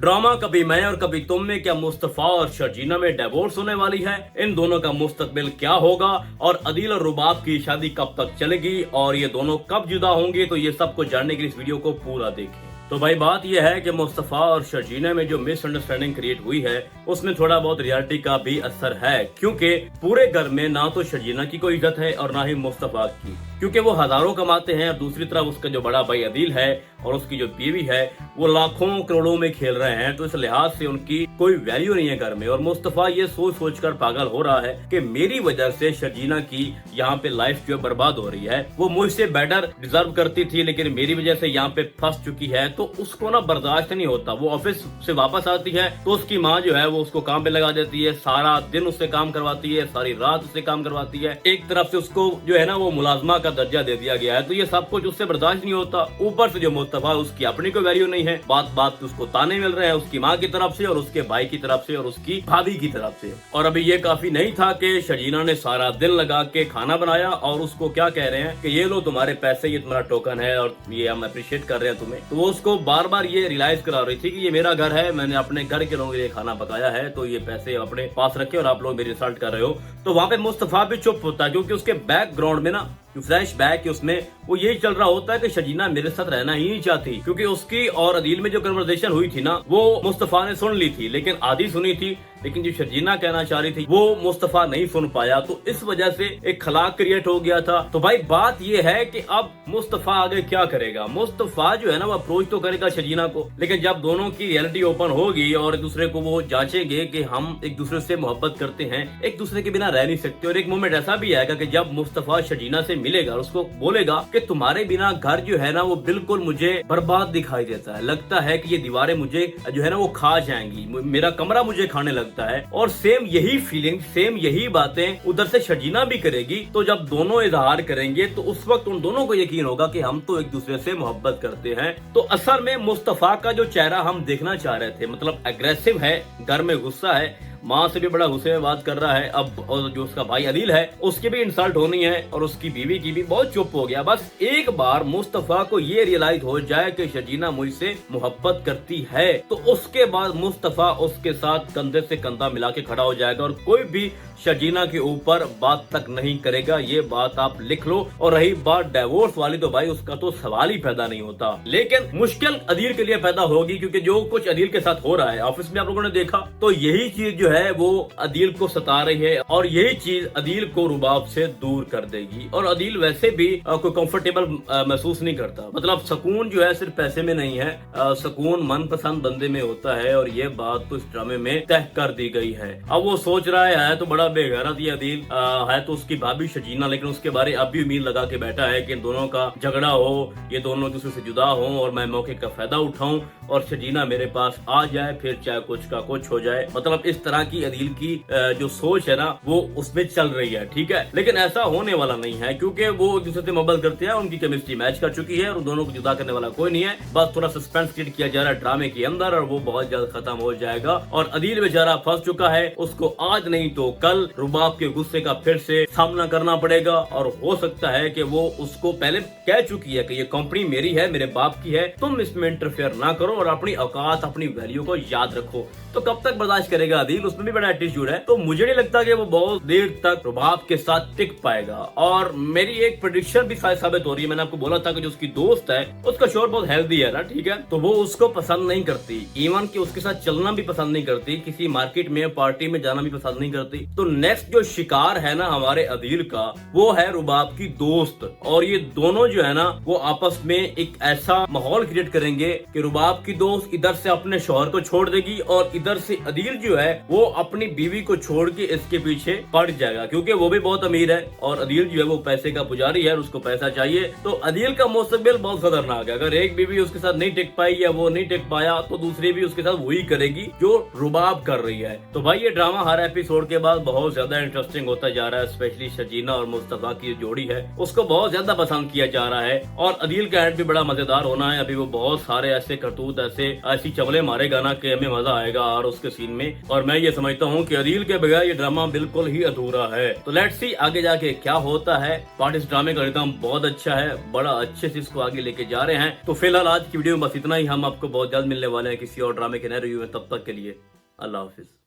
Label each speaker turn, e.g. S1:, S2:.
S1: Drama कभी मैं और कभी तुम में क्या मुस्तफा और शर्जीना में डिवोर्स होने वाली है, इन दोनों का मुस्तकबिल क्या होगा और अदील और रुबाब की शादी कब तक चलेगी और ये दोनों कब जुदा होंगे, तो ये सब कुछ जानने के लिए इस वीडियो को पूरा देखें। तो भाई बात यह है कि मुस्तफा और शर्जीना में जो मिसअंडरस्टैंडिंग क्रिएट हुई है उसमें थोड़ा बहुत रियलिटी का भी असर है, क्योंकि पूरे घर में ना तो शर्जीना की कोई इज्जत है और ना ही मुस्तफा की, क्योंकि वो हजारों कमाते हैं और दूसरी तरफ उसका जो बड़ा भाई अदील है और उसकी जो बीवी है वो लाखों करोड़ों में खेल रहे हैं। तो इस लिहाज से उनकी कोई वैल्यू नहीं है घर में। और मुस्तफा ये सोच सोच कर पागल हो रहा है कि मेरी वजह से शर्जीना की यहाँ पे लाइफ जो बर्बाद हो रही है। वो मुझसे बेटर डिजर्व करती थी लेकिन मेरी वजह से यहाँ पे फंस चुकी है, तो उसको ना बर्दाश्त नहीं होता। वो ऑफिस से वापस आती है तो उसकी माँ जो है वो उसको काम पे लगा देती है, सारा दिन उससे काम करवाती है, सारी रात उससे काम करवाती है। एक तरफ से उसको जो है ना वो मुलाजमा का दर्जा दे दिया गया है, तो ये सब कुछ उससे बर्दाश्त नहीं होता। ऊपर से जो मुस्तफा उसकी अपनी कोई वैल्यू नहीं है, बात बात उसको ताने मिल रहे हैं उसकी माँ की तरफ से और उसके भाई की तरफ से और उसकी भाभी की तरफ से। और अभी ये काफी नहीं था कि शर्जीना ने सारा दिन लगा के खाना बनाया और उसको क्या कह रहे हैं कि ये लो तुम्हारे पैसे, ये तुम्हारा टोकन है और ये हम अप्रिशिएट कर रहे हैं तुम्हें। तो वो उसको बार बार ये रियलाइज करा रही थी कि ये मेरा घर है, मैंने अपने घर के लोगों के लिए खाना पकाया है, तो ये पैसे अपने पास रखे और आप लोग मेरी इंसल्ट कर रहे हो। तो वहाँ पे मुस्तफा भी चुप होता है, क्योंकि उसके बैकग्राउंड में ना जो फ्लैश बैक है उसमें वो यही चल रहा होता है कि शर्जीना मेरे साथ रहना ही नहीं चाहती, क्योंकि उसकी और अदील में जो कन्वर्सेशन हुई थी ना वो मुस्तफा ने सुन ली थी, लेकिन आधी सुनी थी, लेकिन जो शर्जीना कहना चाह रही थी वो मुस्तफा नहीं सुन पाया। तो इस वजह से एक खलाक क्रिएट हो गया था। तो भाई बात ये है कि अब मुस्तफा आगे क्या करेगा। मुस्तफा जो है ना वो अप्रोच तो करेगा शर्जीना को, लेकिन जब दोनों की रियलिटी ओपन होगी और एक दूसरे को वो जांचेंगे कि हम एक दूसरे से मोहब्बत करते हैं, एक दूसरे के बिना रह नहीं सकते, और एक मोमेंट ऐसा भी आएगा कि जब मुस्तफा शर्जीना से मिलेगा और उसको बोलेगा कि तुम्हारे बिना घर जो है ना वो बिल्कुल मुझे बर्बाद दिखाई देता है, लगता है कि ये दीवारें मुझे जो है ना वो खा जाएंगी, मेरा कमरा मुझे खाने लगता है। और सेम यही फीलिंग, सेम यही बातें उधर से शर्जीना भी करेगी। तो जब दोनों इजहार करेंगे तो उस वक्त उन दोनों को यकीन होगा कि हम तो एक दूसरे से मोहब्बत करते हैं। तो असल में मुस्तफा का जो चेहरा हम देखना चाह रहे थे, मतलब एग्रेसिव है, घर में गुस्सा है, माँ से भी बड़ा गुस्से में बात कर रहा है अब, और जो उसका भाई अदील है उसकी भी इंसल्ट होनी है और उसकी बीवी की भी, बहुत चुप हो गया। बस एक बार मुस्तफा को ये रियलाइज हो जाए कि शर्जीना मुझसे मोहब्बत करती है तो उसके बाद मुस्तफा उसके साथ कंधे से कंधा मिला के खड़ा हो जाएगा और कोई भी शर्जीना के ऊपर बात तक नहीं करेगा। ये बात आप लिख लो। और रही बात डिवोर्स वाली, तो भाई उसका तो सवाल ही पैदा नहीं होता, लेकिन मुश्किल अदील के लिए पैदा होगी, क्योंकि जो कुछ अदील के साथ हो रहा है ऑफिस में आप लोगों ने देखा, तो यही चीज जो है वो अदील को सता रही है और यही चीज अदील को रुबाब से दूर कर देगी। और अदील वैसे भी कोई कंफर्टेबल महसूस नहीं करता, मतलब सुकून जो है सिर्फ पैसे में नहीं है, सुकून मनपसंद बंदे में होता है, और ये बात तो इस ड्रामे में तय कर दी गई है। अब वो सोच रहा है तो बड़ा बेगैरत ये अदील है तो उसकी भाभी शर्जीना, लेकिन उसके बारे अब भी उम्मीद लगा के बैठा है कि इन दोनों का झगड़ा हो, ये दोनों एक दूसरे से जुदा हो और मैं मौके का फायदा उठाऊं और शर्जीना मेरे पास आ जाए, फिर चाहे कुछ का कुछ हो जाए। मतलब इस तरह की अदील की जो सोच है ना वो उसमें चल रही है, ठीक है। लेकिन ऐसा होने वाला नहीं है, क्योंकि वो एक दूसरे से मोहब्बत करते हैं, उनकी केमिस्ट्री मैच कर चुकी है और दोनों को जुदा करने वाला कोई नहीं है। बस थोड़ा सस्पेंस क्रिएट किया जा रहा है ड्रामे के अंदर और वो बहुत जल्द खत्म हो जाएगा। और अदील बेचारा फंस चुका है, उसको आज नहीं तो कल रुबाब के गुस्से का फिर से सामना करना पड़ेगा। और हो सकता है कि वो उसको पहले कह चुकी है कि ये कंपनी मेरी है, मेरे बाप की है, तुम इसमें इंटरफेयर ना करो और अपनी औकात, अपनी वैल्यू को याद रखो। तो कब तक बर्दाश्त करेगा अदील, उसमें भी बड़ा एटीट्यूड है। तो मुझे नहीं लगता कि वो बहुत देर तक रुबाब के साथ टिक पाएगा। और मेरी एक प्रेडिक्शन भी साबित हो रही है, मैंने आपको बोला था कि जो उसकी दोस्त है उसका शोर बहुत हेल्दी है ना, ठीक है, तो वो उसको पसंद नहीं करती, इवन कि उसके साथ चलना भी पसंद नहीं करती, किसी मार्केट में पार्टी में जाना भी पसंद नहीं करती। तो नेक्स्ट जो शिकार है ना हमारे अदील का वो है रुबाब की दोस्त, और ये दोनों जो है ना वो आपस में एक ऐसा माहौल क्रिएट करेंगे कि रुबाब की दोस्त इधर से अपने शौहर को छोड़ देगी और इधर से अदील जो है वो अपनी बीवी को छोड़ के इसके पीछे पड़ जाएगा, क्योंकि वो भी बहुत अमीर है और अदील जो है वो पैसे का पुजारी है, उसको पैसा चाहिए। तो अदील का मुस्तकबिल बहुत खतरनाक है। अगर एक बीवी उसके साथ नहीं टिक पाई या वो नहीं टिक पाया तो दूसरी भी उसके साथ वही करेगी जो रुबाब कर रही है। तो भाई ये ड्रामा हर एपिसोड के बाद बहुत ज्यादा इंटरेस्टिंग होता जा रहा है, स्पेशली शर्जीना और मुस्तफा की जोड़ी है उसको बहुत ज्यादा पसंद किया जा रहा है। और अदील का एंड भी बड़ा मजेदार होना है। अभी वो बहुत सारे ऐसे करतूत, ऐसी चवले मारेगा ना कि हमें मजा आएगा और उसके सीन में। और मैं ये ये समझता हूँ कि अदील के बगैर ये ड्रामा बिल्कुल ही अधूरा है। तो लेट्स सी आगे जाके क्या होता है। पार्ट इस ड्रामे का रिदम बहुत अच्छा है, बड़ा अच्छे से इसको आगे लेके जा रहे हैं। तो फिलहाल आज की वीडियो में बस इतना ही। हम आपको बहुत जल्द मिलने वाले हैं किसी और ड्रामे के नए रिव्यू में। तब तक के लिए अल्लाह हाफिज।